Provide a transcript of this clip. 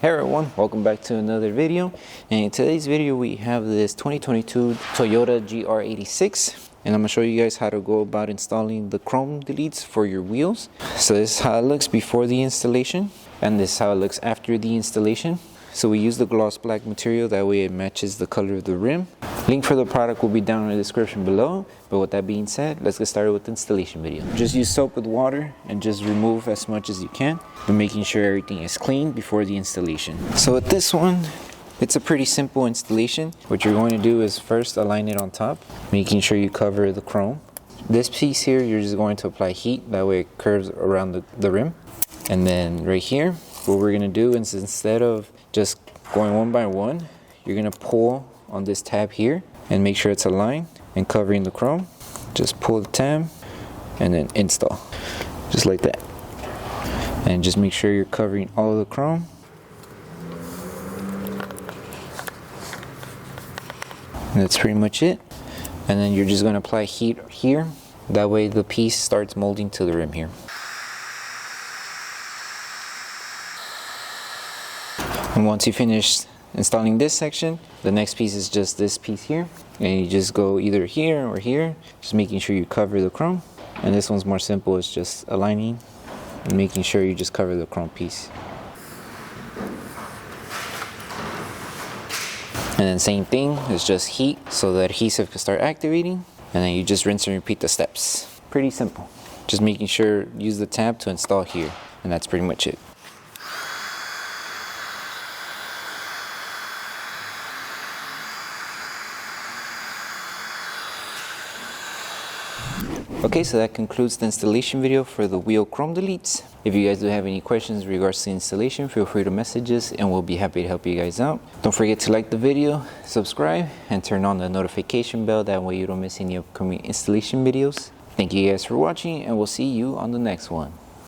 Hey everyone, welcome back to another video. And in today's video we have this 2022 Toyota GR86 and I'm going to show you guys how to go about installing the chrome deletes for your wheels. So this is how it looks before the installation and this is how it looks after the installation. So we use the gloss black material, that way it matches the color of the rim. Link for the product will be down in the description below. But with that being said, let's get started with the installation video. Just use soap with water and just remove as much as you can, but making sure everything is clean before the installation. So with this one, it's a pretty simple installation. What you're going to do is first align it on top, making sure you cover the chrome. This piece here, you're just going to apply heat, that way it curves around the rim. And then right here, what we're going to do is instead of just going one by one, you're going to pull on this tab here and make sure it's aligned and covering the chrome. Just pull the tab and then install, just like that. And just make sure you're covering all of the chrome. And that's pretty much it. And then you're just going to apply heat here, that way the piece starts molding to the rim here. And once you finish installing this section, the next piece is just this piece here, and you just go either here or here, just making sure you cover the chrome. And this one's more simple, it's just aligning and making sure you just cover the chrome piece. And then same thing, it's just heat so the adhesive can start activating, and then you just rinse and repeat the steps. Pretty simple. Just making sure, use the tab to install here, and that's pretty much it. Okay, so that concludes the installation video for the wheel chrome deletes. If you guys do have any questions in regards to the installation, feel free to message us and we'll be happy to help you guys out. Don't forget to like the video, subscribe, and turn on the notification bell, that way you don't miss any upcoming installation videos. Thank you guys for watching and we'll see you on the next one.